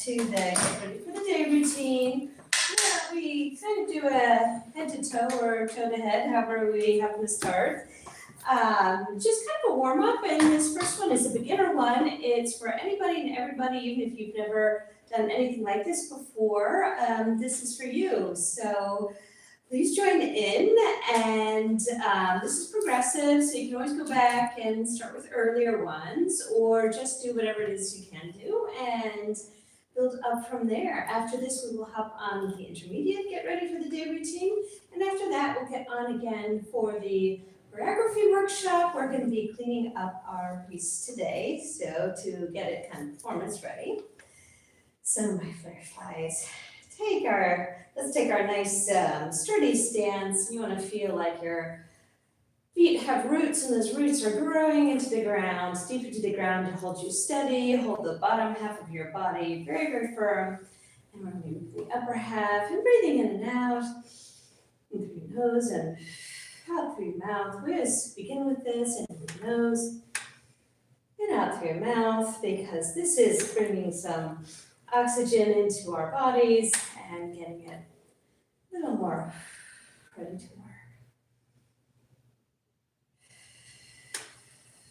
to the Get Ready for the Day routine. Yeah, we kind of do a head to toe or toe to head, however we happen to start. Just kind of a warm up, and this first one is a beginner one. It's for anybody and everybody, even if you've never done anything like this before. This is for you. So please join in, and this is progressive, so you can always go back and start with earlier ones, or just do whatever it is you can do and build up from there. After this, we will hop on the intermediate Get Ready for the Day routine, and after that, we'll get on again for the choreography workshop. We're going to be cleaning up our piece today, so to get it kind of performance ready. So my fireflies. Let's take our nice sturdy stance. You want to feel like your feet have roots, and those roots are growing into the ground, deep into the ground to hold you steady. Hold the bottom half of your body very, very firm. And we're moving the upper half and breathing in and out, in through your nose and out through your mouth. We just begin with this in through your nose and out through your mouth, because this is bringing some oxygen into our bodies and getting it a little more ready to work.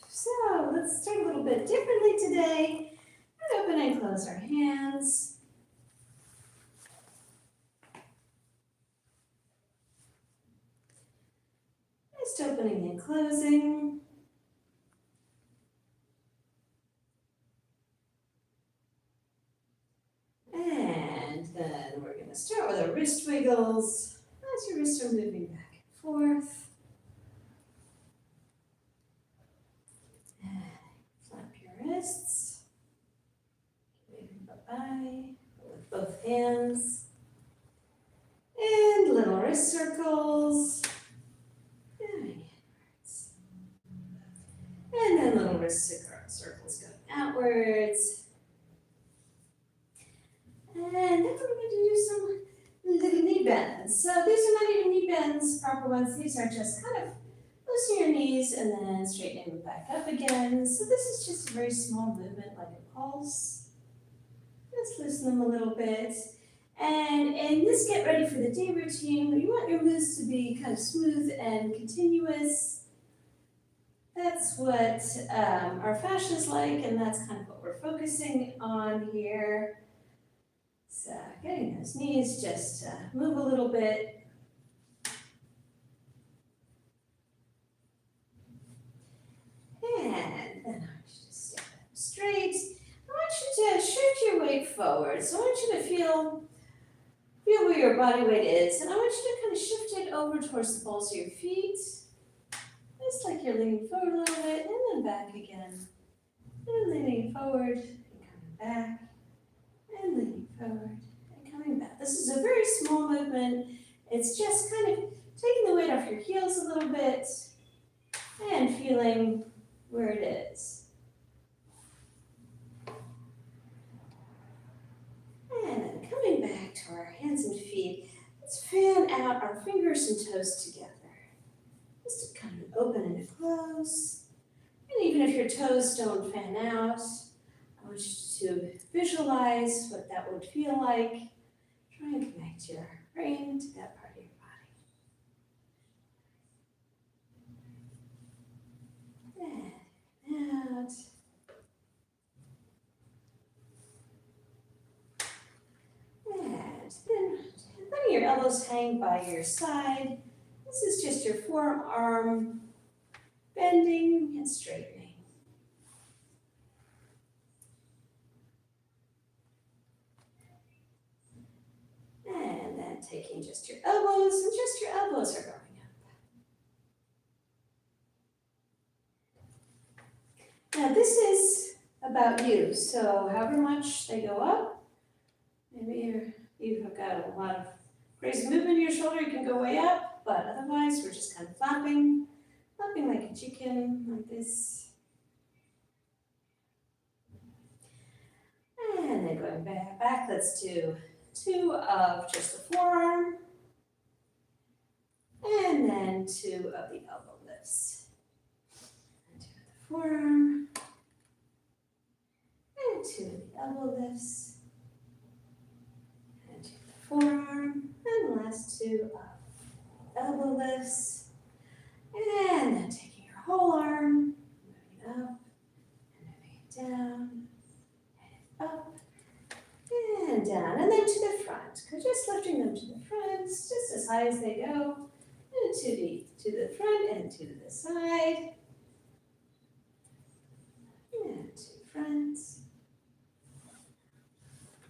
So let's start a little bit differently today. And open and close our hands. Just opening and closing. And then we're going to start with our wrist wiggles as your wrists are moving back and forth. And flap your wrists. Waving bye-bye with both hands. And little wrist circles. Moving inwards. And then little wrist circles going outwards. And then we're going to do some little knee bends. So these are not even knee bends, proper ones. These are just kind of loosen your knees and then straighten them back up again. So this is just a very small movement, like a pulse. Let's loosen them a little bit. And in this Get Ready for the Day routine, you want your moves to be kind of smooth and continuous. That's what our fascia is like, and that's kind of what we're focusing on here. So getting those knees just move a little bit. And then I want you to stand up straight. I want you to shift your weight forward. So I want you to feel where your body weight is. And I want you to kind of shift it over towards the balls of your feet. Just like you're leaning forward a little bit, and then back again. And leaning forward, and coming back, and leaning forward. Coming back. This is a very small movement. It's just kind of taking the weight off your heels a little bit and feeling where it is. And then coming back to our hands and feet, let's fan out our fingers and toes together. Just to kind of open and close. And even if your toes don't fan out, I want you to visualize what that would feel like. Try and connect your brain to that part of your body. And out. And then letting your elbows hang by your side. This is just your forearm bending and straightening. And then taking just your elbows, and just your elbows are going up. Now this is about you, so however much they go up, maybe you've got a lot of crazy movement in your shoulder, you can go way up, but otherwise we're just kind of flapping like a chicken, like this. And then going back, let's do 2 of just the forearm, and then 2 of the elbow lifts. And 2 of the forearm, and 2 of the elbow lifts. last two up. Elbow lifts. And then taking your whole arm, moving up, and moving it down, and up, and down, and then to the front. Just lifting them to the front, just as high as they go, and to the front and to the side, and to front,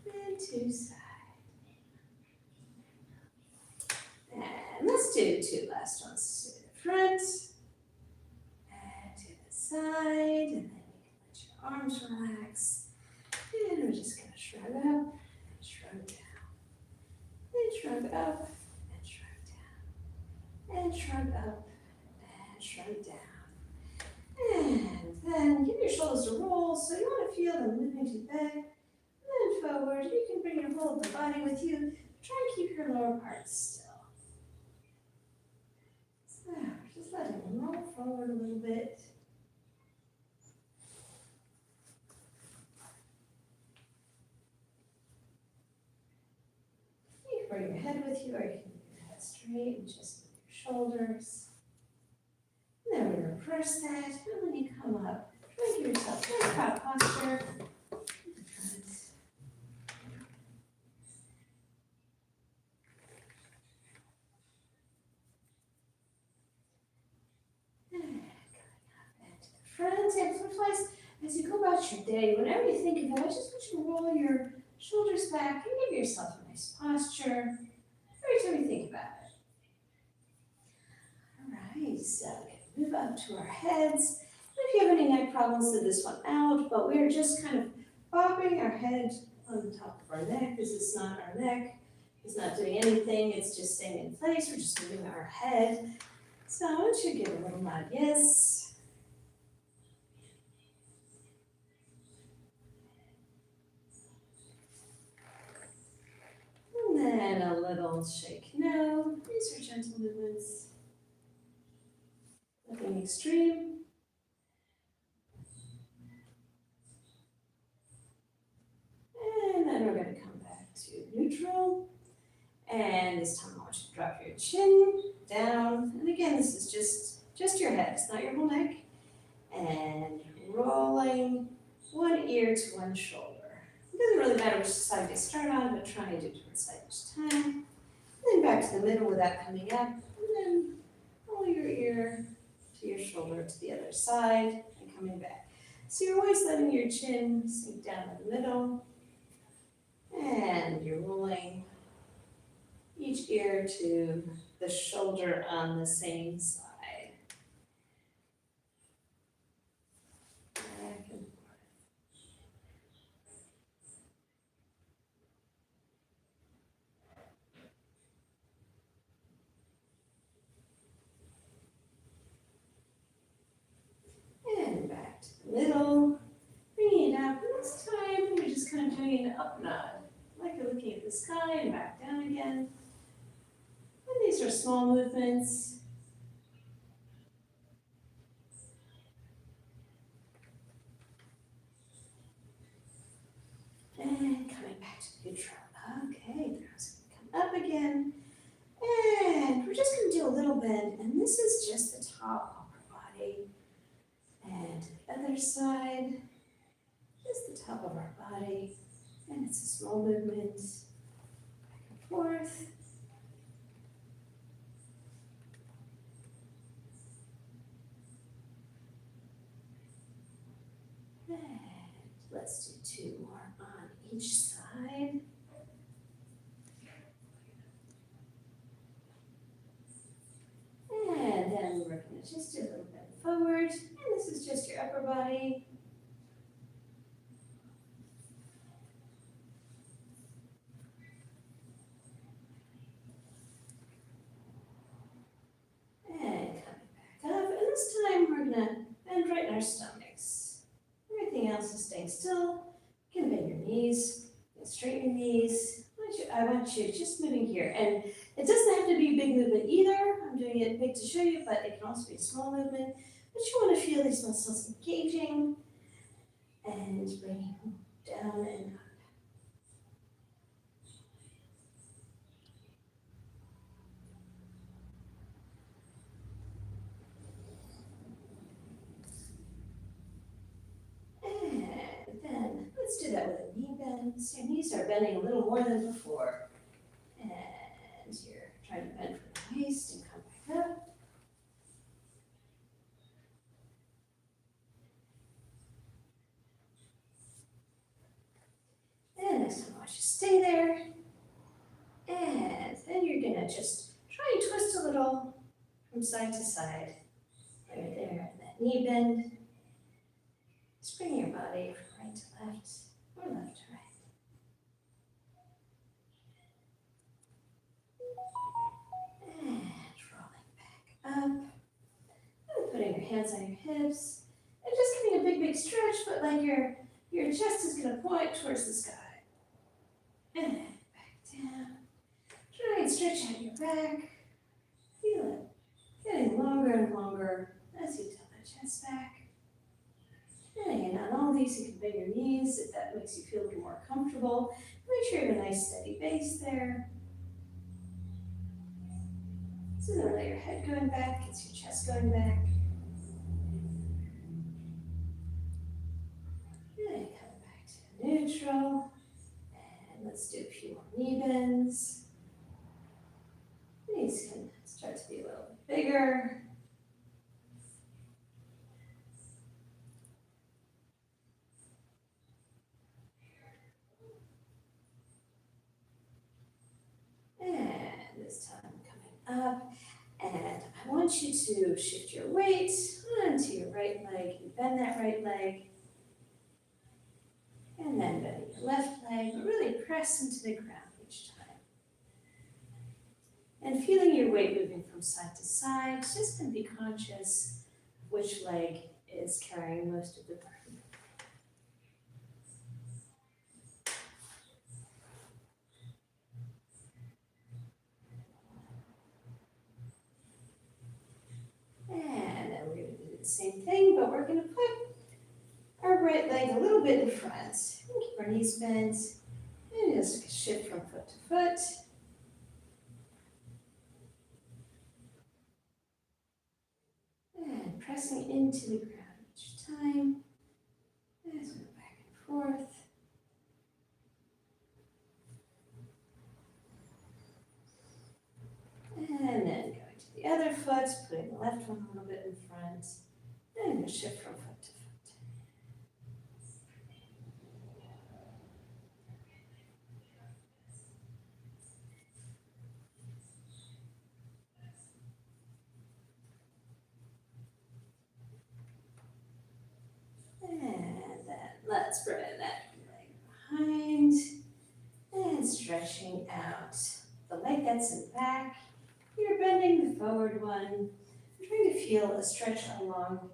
and to side. And let's do two last ones to the front, and to the side, and then you can let your arms relax. And we're just going to shrug up and shrug down, and shrug up and shrug down, and shrug up and shrug down. And then give your shoulders a roll, so you want to feel them moving to the back, and then forward. You can bring your whole upper body with you. Try and keep your lower parts still. So, just letting them roll forward a little bit. You can bring your head with you, or you can move your head straight and just move your shoulders. And then we reverse that, and when you come up, try and give yourself a nice proud posture. Front and butterflies. As you go about your day, whenever you think of it, I just want you to roll your shoulders back and give yourself a nice posture every time you think about it. All right, so we can move up to our heads. And if you have any neck problems, sit this one out, but we're just kind of bobbing our head on the top of our neck. This is not our neck. It's not doing anything. It's just staying in place. We're just moving our head. So I want you to give a little nod, yes. And then a little shake no. These are gentle movements. Nothing extreme. And then we're going to come back to neutral. And this time I want you to drop your chin down. And again, this is just your head. It's not your whole neck. And rolling one ear to one shoulder. It doesn't really matter which side you start on, but try and do different side each time. And then back to the middle without coming up. And then roll your ear to your shoulder to the other side and coming back. So you're always letting your chin sink down in the middle. And you're rolling each ear to the shoulder on the same side. Back and forth. And back to the middle. Bringing it up. And this time, you're just kind of doing an up nod. Like you're looking at the sky and back down again. And these are small movements. And coming back to neutral. Okay, there's going to come up again. And we're just going to do a little bend. And this is just the top of our body. And the other side, just the top of our body. And it's a small movement. Back and forth. And let's do two more on each side. And then we're going to just do a little bit forward. And this is just your upper body. And coming back up. And this time we're going to bend right in our stomachs. Everything else is staying still. You can bend your knees, straighten your knees. I want you just moving here. And it doesn't have to be a big movement either. I'm doing it big to show you, but it can also be a small movement. But you want to feel these muscles engaging and bringing down and up. knees. Your knees are bending a little more than before. And you're trying to bend from the waist and come back up. And next time I want you to stay there. And then you're gonna just try and twist a little from side to side. Right there, that knee bend. Just bring your body from right to left or left to right. And rolling back up. And putting your hands on your hips. And just giving a big stretch, but like your chest is gonna point towards the sky. And back down. Try and stretch out your back. Feel it getting longer and longer as you tilt the chest back. And again, on all these, you can bend your knees if that makes you feel a little more comfortable. Make sure you have a nice steady base there. So then let your head going back, gets your chest going back. And come back to neutral. And let's do a few more knee bends. These can start to be a little bit bigger. And this time coming up. And I want you to shift your weight onto your right leg and bend that right leg. And then bend your left leg, but really press into the ground each time. And feeling your weight moving from side to side, just going to be conscious of which leg is carrying most of the burden. And then we're going to do the same thing, but we're going to put our right leg a little bit in front. Keep our knees bent, and just shift from foot to foot. And pressing into the ground each time as we go back and forth. And then going to the other foot, putting the left one a little bit in front, and we'll shift from foot to foot. And then let's bring that leg behind and stretching out the leg that's in back. You're bending the forward one. I'm trying to feel a stretch along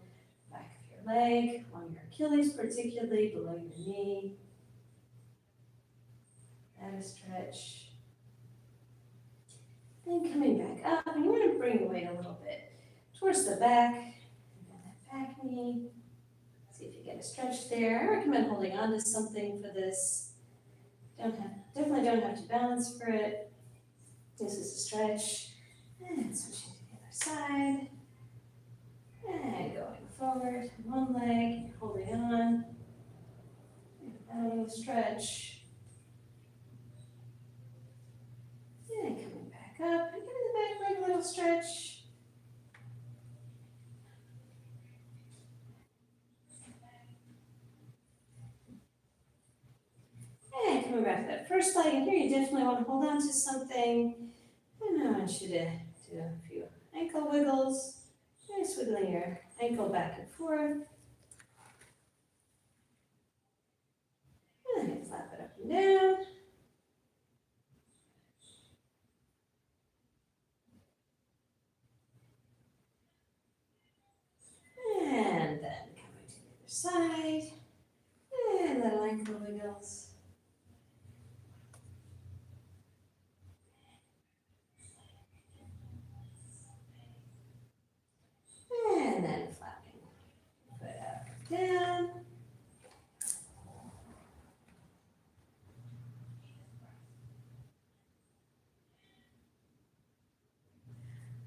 the back of your leg, along your Achilles particularly, below your knee. And a stretch. Then coming back up, and you want to bring your weight a little bit towards the back. Bend that back knee. See if you get a stretch there. I recommend holding on to something for this. Definitely don't have to balance for it. This is a stretch. And switching to the other side. And going forward, one leg, holding on. And a stretch. And coming back up, and giving the back leg a little stretch. And coming back to that first leg, and here you definitely want to hold on to something. And I want you to do a few ankle wiggles. Just wiggling your ankle back and forth. And then flap it up and down. And then coming to the other side. And little ankle wiggles. And then flapping foot up and down.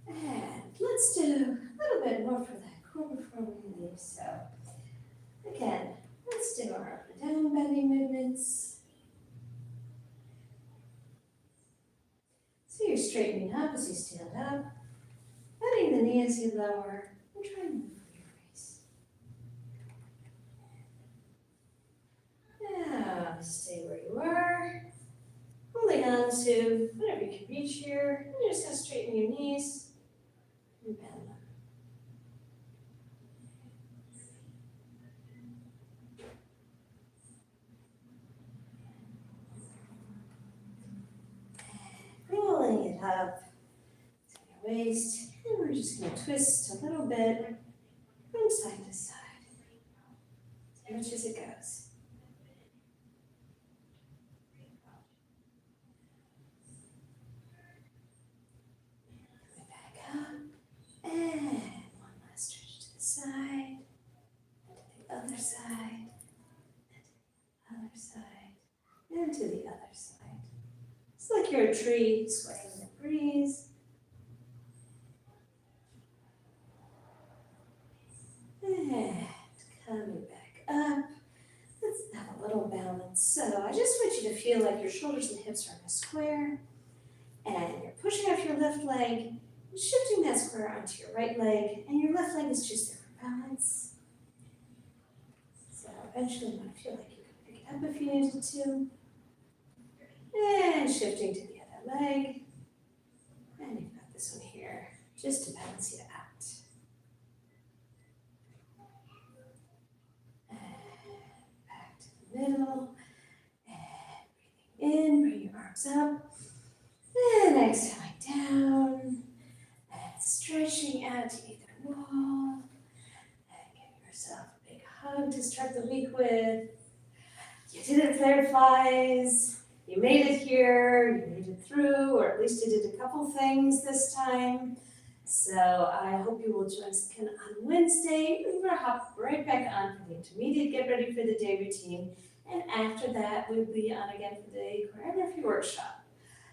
And let's do a little bit more for that core before we leave. So again, let's do our up and down bending movements. straightening up as you stand up, bending the knee as you lower, and trying to move your face. Now, stay where you are, holding on to whatever you can reach here. And you're just going to straighten your knees and bend them. Rolling it up to your waist, and we're just going to twist a little bit from side to side, as much as it goes. Coming back up, and one last stretch to the side, and to the other side, and to the other side, and to the other side. It's like you're a tree swaying in the breeze. And coming back up. Let's have a little balance. So I just want you to feel like your shoulders and hips are in a square. And you're pushing off your left leg, and shifting that square onto your right leg. And your left leg is just there for balance. So eventually you want to feel like you can pick it up if you needed to. And shifting to the other leg. And you've got this one here, just to balance you out. And back to the middle. And breathing in, bring your arms up. And exhaling down. And stretching out to either wall. And give yourself a big hug to start the week with. You did it, Fireflies. You made it here, you made it through, or at least you did a couple things this time. So I hope you will join us again on Wednesday. We're gonna hop right back on for the intermediate, get ready for the day routine. And after that, we'll be on again for the choreography workshop.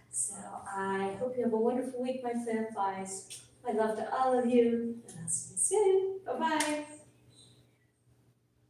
So I hope you have a wonderful week, my Fireflies. My love to all of you, and I'll see you soon. Bye-bye.